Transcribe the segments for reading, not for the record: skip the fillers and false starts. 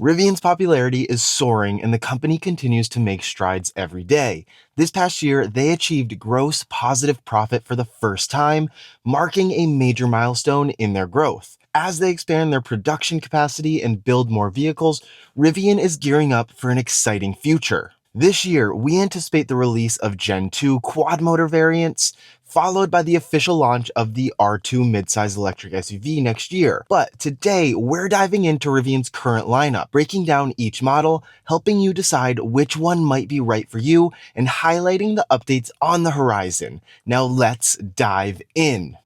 Rivian's popularity is soaring and the company continues to make strides every day. This past year, they achieved gross positive profit for the first time, marking a major milestone in their growth. As they expand their production capacity and build more vehicles, Rivian is gearing up for an exciting future. This year, we anticipate the release of Gen 2 quad-motor variants, followed by the official launch of the R2 midsize electric SUV next year. But today, we're diving into Rivian's current lineup, breaking down each model, helping you decide which one might be right for you, and highlighting the updates on the horizon. Now let's dive in.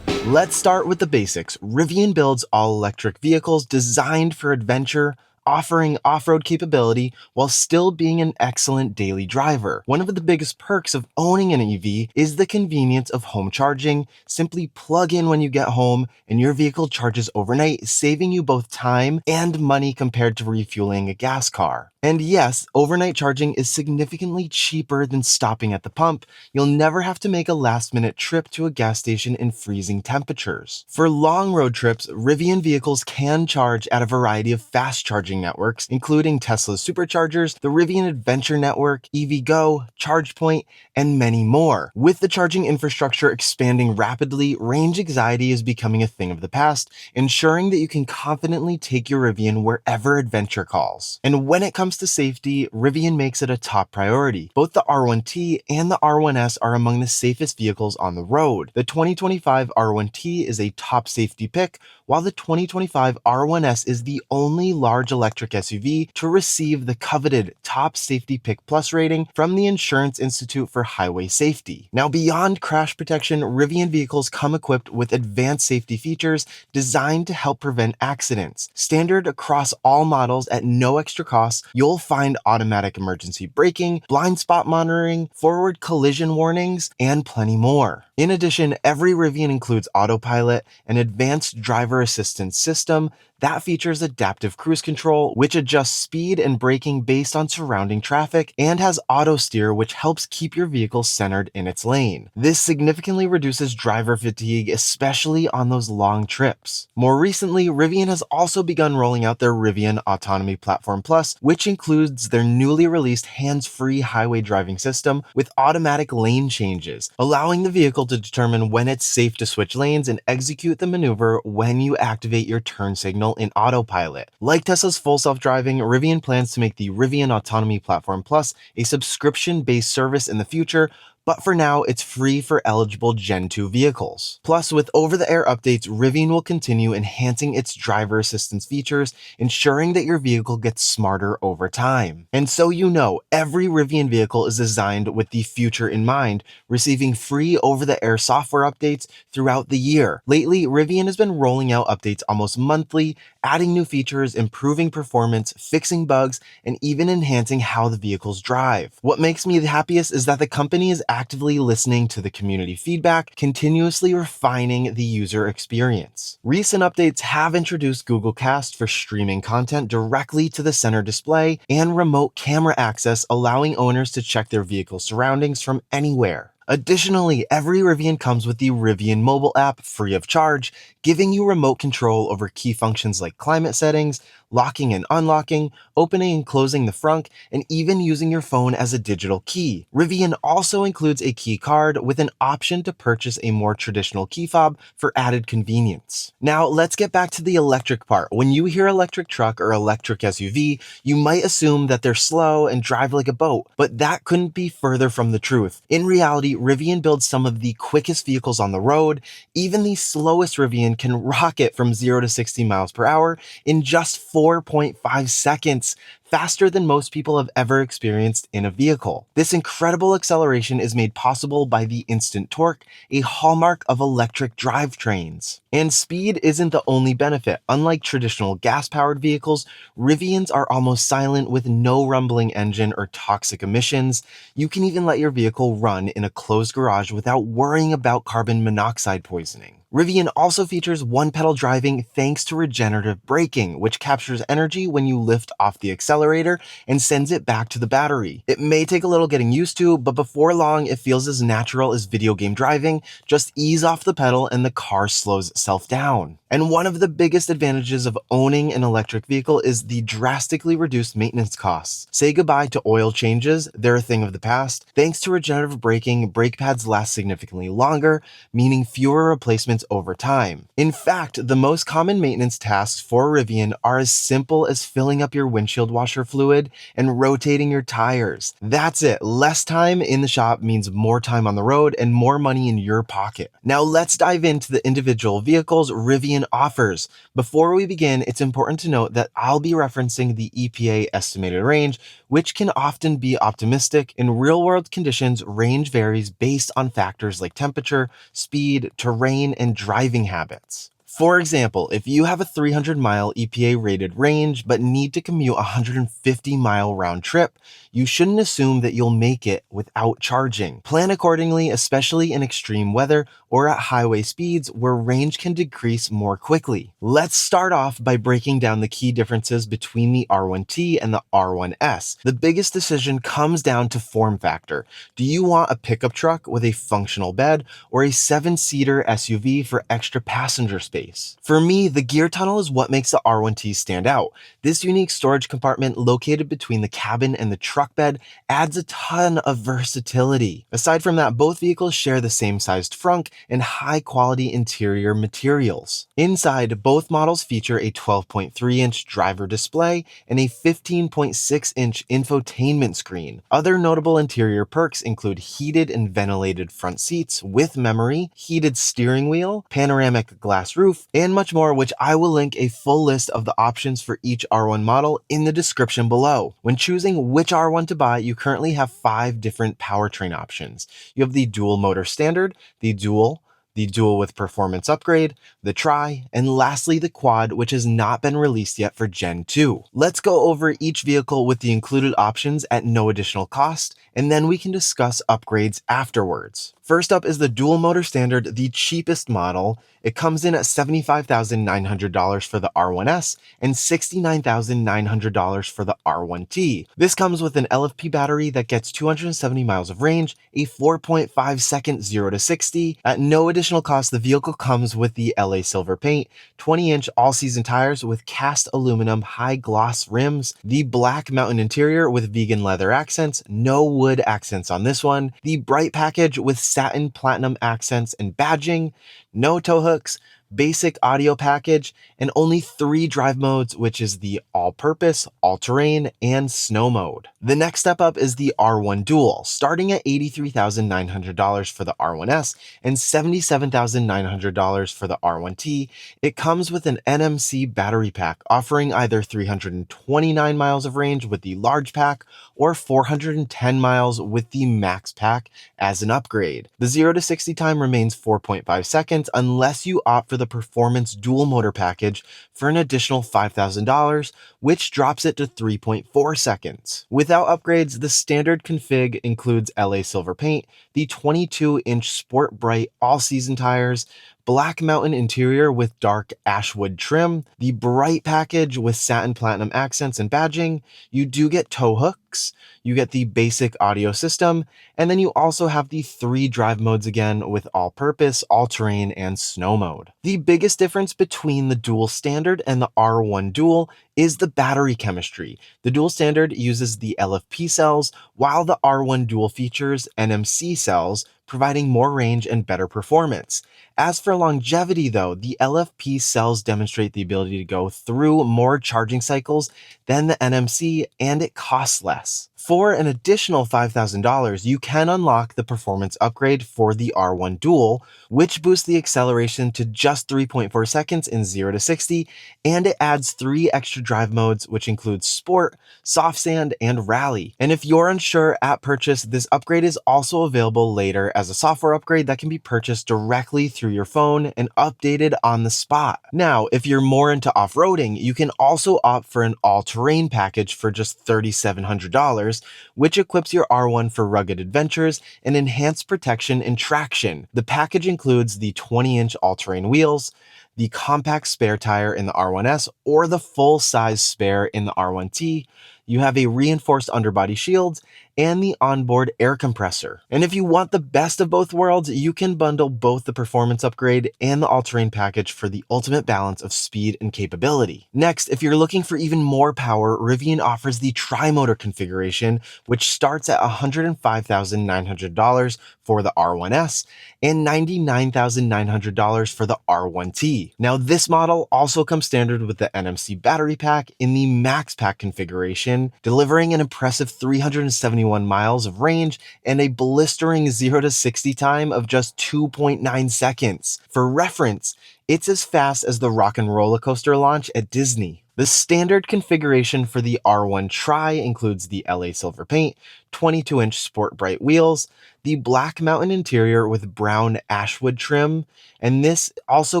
Let's start with the basics. Rivian builds all-electric vehicles designed for adventure, offering off-road capability while still being an excellent daily driver. One of the biggest perks of owning an EV is the convenience of home charging. Simply plug in when you get home and your vehicle charges overnight, saving you both time and money compared to refueling a gas car. And yes, overnight charging is significantly cheaper than stopping at the pump. You'll never have to make a last-minute trip to a gas station in freezing temperatures. For long road trips, Rivian vehicles can charge at a variety of fast charging networks, including Tesla's superchargers, the Rivian Adventure Network, EVgo, ChargePoint, and many more. With the charging infrastructure expanding rapidly, range anxiety is becoming a thing of the past, ensuring that you can confidently take your Rivian wherever adventure calls. And when it comes to safety, Rivian makes it a top priority. Both the R1T and the R1S are among the safest vehicles on the road. The 2025 R1T is a top safety pick, while the 2025 R1S is the only large electric SUV to receive the coveted Top Safety Pick Plus rating from the Insurance Institute for Highway Safety. Now, beyond crash protection, Rivian vehicles come equipped with advanced safety features designed to help prevent accidents. Standard across all models at no extra cost, you'll find automatic emergency braking, blind spot monitoring, forward collision warnings, and plenty more. In addition, every Rivian includes autopilot, an advanced driver assistance system that features adaptive cruise control, which adjusts speed and braking based on surrounding traffic, and has auto steer, which helps keep your vehicle centered in its lane. This significantly reduces driver fatigue, especially on those long trips. More recently, Rivian has also begun rolling out their Rivian Autonomy Platform Plus, which includes their newly released hands-free highway driving system with automatic lane changes, allowing the vehicle to determine when it's safe to switch lanes and execute the maneuver when you activate your turn signal in autopilot. Like Tesla's full self-driving, Rivian plans to make the Rivian Autonomy Platform Plus a subscription-based service in the future, but for now, it's free for eligible Gen 2 vehicles. Plus, with over-the-air updates, Rivian will continue enhancing its driver assistance features, ensuring that your vehicle gets smarter over time. And so you know, every Rivian vehicle is designed with the future in mind, receiving free over-the-air software updates throughout the year. Lately, Rivian has been rolling out updates almost monthly, adding new features, improving performance, fixing bugs, and even enhancing how the vehicles drive. What makes me the happiest is that the company is actively listening to the community feedback, continuously refining the user experience. Recent updates have introduced Google Cast for streaming content directly to the center display and remote camera access, allowing owners to check their vehicle surroundings from anywhere. Additionally, every Rivian comes with the Rivian mobile app free of charge, giving you remote control over key functions like climate settings, locking and unlocking, opening and closing the frunk, and even using your phone as a digital key. Rivian also includes a key card with an option to purchase a more traditional key fob for added convenience. Now, let's get back to the electric part. When you hear electric truck or electric SUV, you might assume that they're slow and drive like a boat, but that couldn't be further from the truth. In reality, Rivian builds some of the quickest vehicles on the road. Even the slowest Rivian can rocket from 0 to 60 miles per hour in just 4.5 seconds, faster than most people have ever experienced in a vehicle. This incredible acceleration is made possible by the instant torque, a hallmark of electric drivetrains. And speed isn't the only benefit. Unlike traditional gas-powered vehicles, Rivians are almost silent with no rumbling engine or toxic emissions. You can even let your vehicle run in a closed garage without worrying about carbon monoxide poisoning. Rivian also features one-pedal driving thanks to regenerative braking, which captures energy when you lift off the accelerator accelerator and sends it back to the battery. It may take a little getting used to, but before long, it feels as natural as video game driving. Just ease off the pedal and the car slows itself down. And one of the biggest advantages of owning an electric vehicle is the drastically reduced maintenance costs. Say goodbye to oil changes, they're a thing of the past. Thanks to regenerative braking, brake pads last significantly longer, meaning fewer replacements over time. In fact, the most common maintenance tasks for Rivian are as simple as filling up your windshield washer fluid and rotating your tires. That's it. Less time in the shop means more time on the road and more money in your pocket. Now let's dive into the individual vehicles Rivian offers. Before we begin, it's important to note that I'll be referencing the EPA estimated range, which can often be optimistic. In real-world conditions, range varies based on factors like temperature, speed, terrain, and driving habits. For example, if you have a 300-mile EPA-rated range but need to commute a 150-mile round trip, you shouldn't assume that you'll make it without charging. Plan accordingly, especially in extreme weather or at highway speeds where range can decrease more quickly. Let's start off by breaking down the key differences between the R1T and the R1S. The biggest decision comes down to form factor. Do you want a pickup truck with a functional bed or a 7-seater SUV for extra passenger space? For me, the gear tunnel is what makes the R1T stand out. This unique storage compartment located between the cabin and the truck bed adds a ton of versatility. Aside from that, both vehicles share the same sized frunk and high quality interior materials. Inside, both models feature a 12.3-inch driver display and a 15.6-inch infotainment screen. Other notable interior perks include heated and ventilated front seats with memory, heated steering wheel, panoramic glass roof, and much more, which I will link a full list of the options for each R1 model in the description below. When choosing which R1 to buy, you currently have 5 different powertrain options. You have the dual motor standard, the dual with performance upgrade, the tri, and lastly the quad, which has not been released yet for Gen 2. Let's go over each vehicle with the included options at no additional cost, and then we can discuss upgrades afterwards. First up is the dual motor standard, the cheapest model. It comes in at $75,900 for the R1S and $69,900 for the R1T. This comes with an LFP battery that gets 270 miles of range, a 4.5-second 0 to 60. At no additional cost, the vehicle comes with the LA silver paint, 20-inch all-season tires with cast aluminum high-gloss rims, the black mountain interior with vegan leather accents, no wood accents on this one, the bright package with satin platinum accents and badging, no tow hooks, basic audio package, and only 3 drive modes, which is the all-purpose, all-terrain, and snow mode. The next step up is the R1 Dual, starting at $83,900 for the R1S and $77,900 for the R1T. It comes with an NMC battery pack, offering either 329 miles of range with the large pack or 410 miles with the max pack as an upgrade. The 0 to 60 time remains 4.5 seconds unless you opt for the Performance Dual Motor Package for an additional $5,000, which drops it to 3.4 seconds. Without upgrades, the standard config includes LA silver paint, the 22-inch Sport Bright all-season tires, black mountain interior with dark ashwood trim, the bright package with satin platinum accents and badging. You do get tow hooks, you get the basic audio system, and then you also have the 3 drive modes again with all-purpose, all-terrain, and snow mode. The biggest difference between the dual standard and the R1 Dual is the battery chemistry. The dual standard uses the LFP cells, while the R1 Dual features NMC cells, providing more range and better performance. As for longevity though, the LFP cells demonstrate the ability to go through more charging cycles than the NMC, and it costs less. For an additional $5,000, you can unlock the performance upgrade for the R1 Dual, which boosts the acceleration to just 3.4 seconds in 0 to 60, and it adds 3 extra drive modes, which include Sport, Soft Sand, and Rally. And if you're unsure at purchase, this upgrade is also available later as a software upgrade that can be purchased directly through your phone and updated on the spot. Now, if you're more into off-roading, you can also opt for an all-terrain package for just $3,700, which equips your R1 for rugged adventures and enhanced protection and traction. The package includes the 20-inch all-terrain wheels, the compact spare tire in the R1S, or the full-size spare in the R1T. You have a reinforced underbody shield and the onboard air compressor. And if you want the best of both worlds, you can bundle both the performance upgrade and the all-terrain package for the ultimate balance of speed and capability. Next, if you're looking for even more power, Rivian offers the tri-motor configuration, which starts at $105,900 for the R1S and $99,900 for the R1T. Now, this model also comes standard with the NMC battery pack in the Max Pack configuration, delivering an impressive 371 miles of range and a blistering 0 to 60 time of just 2.9 seconds. For reference, it's as fast as the Rock and Roller Coaster launch at Disney. The standard configuration for the R1 Tri includes the LA silver paint, 22-inch Sport Bright wheels, the black mountain interior with brown ashwood trim, and this also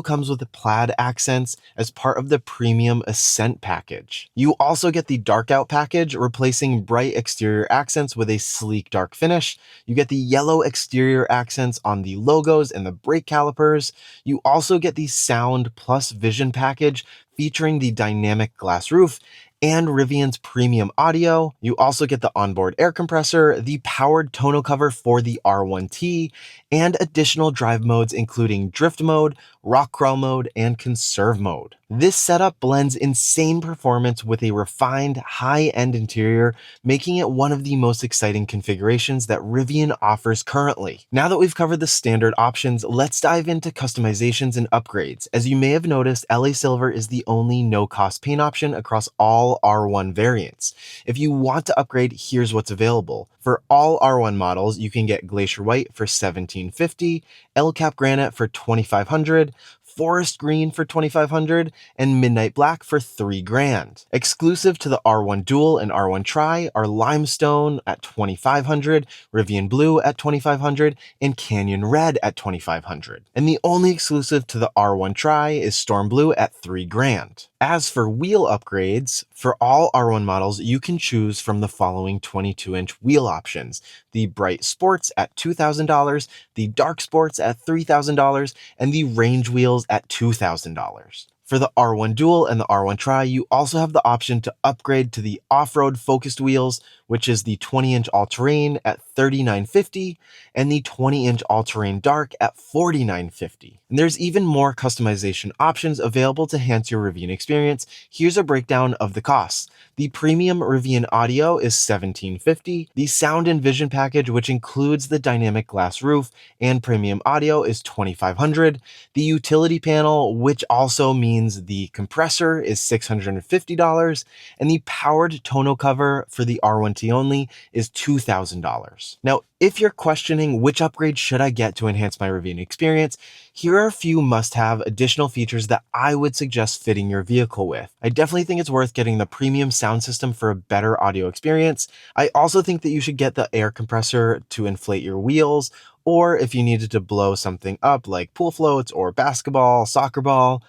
comes with the plaid accents as part of the premium Ascent package. You also get the dark out package, replacing bright exterior accents with a sleek dark finish. You get the yellow exterior accents on the logos and the brake calipers. You also get the sound plus vision package featuring the dynamic glass roof and Rivian's premium audio. You also get the onboard air compressor, the powered tonneau cover for the R1T, and additional drive modes including drift mode, rock crawl mode, and conserve mode. This setup blends insane performance with a refined, high-end interior, making it one of the most exciting configurations that Rivian offers currently. Now that we've covered the standard options, let's dive into customizations and upgrades. As you may have noticed, LA Silver is the only no-cost paint option across all R1 variants. If you want to upgrade, here's what's available. For all R1 models, you can get Glacier White for $1,750, El Cap Granite for $2,500, Forest Green for $2,500, and Midnight Black for $3,000. Exclusive to the R1 Dual and R1 Tri are Limestone at $2,500, Rivian Blue at $2,500, and Canyon Red at $2,500. And the only exclusive to the R1 Tri is Storm Blue at $3,000. As for wheel upgrades, for all R1 models, you can choose from the following 22-inch wheel options: the Bright Sports at $2,000, the Dark Sports at $3,000, and the Range Wheels at $2,000. For the R1 Dual and the R1 Tri, you also have the option to upgrade to the off-road focused wheels, which is the 20-inch all-terrain at $3,950 and the 20-inch all-terrain dark at $4,950. And there's even more customization options available to enhance your Rivian experience. Here's a breakdown of the costs. The premium Rivian audio is $1,750. The sound and vision package, which includes the dynamic glass roof and premium audio, is $2,500. The utility panel, which also means the compressor, is $650. And the powered tonneau cover for the R1T only is $2,000. Now, if you're questioning which upgrade should I get to enhance my Rivian experience, here are a few must-have additional features that I would suggest fitting your vehicle with. I definitely think it's worth getting the premium sound system for a better audio experience. I also think that you should get the air compressor to inflate your wheels, or if you needed to blow something up like pool floats or basketball, soccer ball.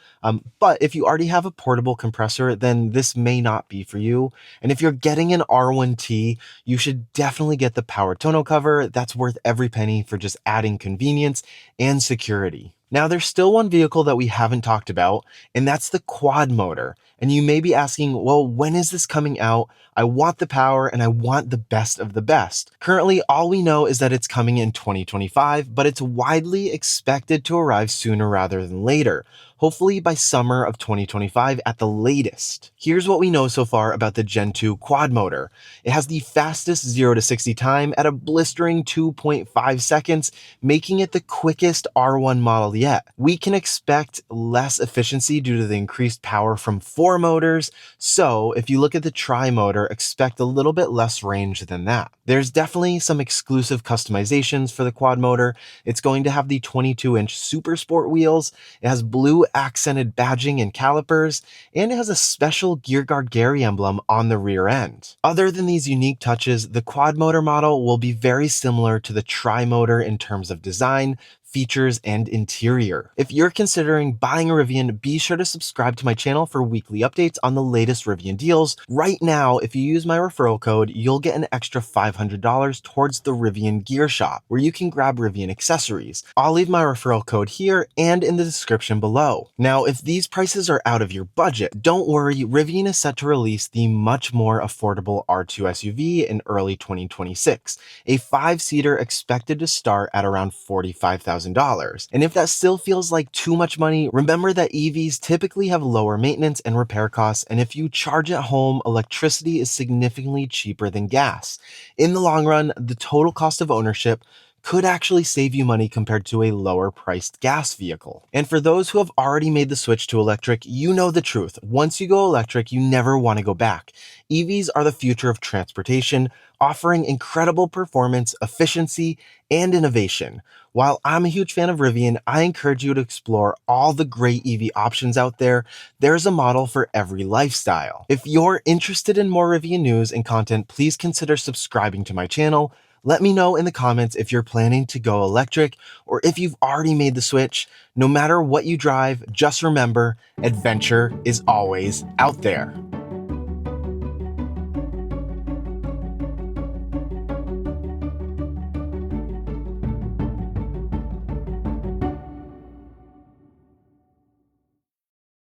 But if you already have a portable compressor, then this may not be for you. And if you're getting an R1T, you should definitely get the power tonneau cover. That's worth every penny for just adding convenience and security. Now, there's still one vehicle that we haven't talked about, and that's the quad motor. And you may be asking, well, when is this coming out? I want the power and I want the best of the best. Currently, all we know is that it's coming in 2025, but it's widely expected to arrive sooner rather than later, hopefully by summer of 2025 at the latest. Here's what we know so far about the Gen 2 quad motor. It has the fastest 0 to 60 time at a blistering 2.5 seconds, making it the quickest R1 model yet. We can expect less efficiency due to the increased power from 4 motors, so if you look at the tri-motor, expect a little bit less range than that. There's definitely some exclusive customizations for the quad motor. It's going to have the 22-inch Super Sport wheels, it has blue accented badging and calipers, and it has a special Gear Guard Gary emblem on the rear end. Other than these unique touches, the quad motor model will be very similar to the tri-motor in terms of design, features, and interior. If you're considering buying a Rivian, be sure to subscribe to my channel for weekly updates on the latest Rivian deals. Right now, if you use my referral code, you'll get an extra $500 towards the Rivian Gear Shop, where you can grab Rivian accessories. I'll leave my referral code here and in the description below. Now, if these prices are out of your budget, don't worry, Rivian is set to release the much more affordable R2 SUV in early 2026, a 5-seater expected to start at around $45,000. And if that still feels like too much money, remember that EVs typically have lower maintenance and repair costs, and if you charge at home, electricity is significantly cheaper than gas. In the long run, the total cost of ownership could actually save you money compared to a lower priced gas vehicle. And for those who have already made the switch to electric, you know the truth. Once you go electric, you never want to go back. EVs are the future of transportation, offering incredible performance, efficiency, and innovation. While I'm a huge fan of Rivian, I encourage you to explore all the great EV options out there. There's a model for every lifestyle. If you're interested in more Rivian news and content, please consider subscribing to my channel. Let me know in the comments if you're planning to go electric or if you've already made the switch. No matter what you drive, just remember, adventure is always out there.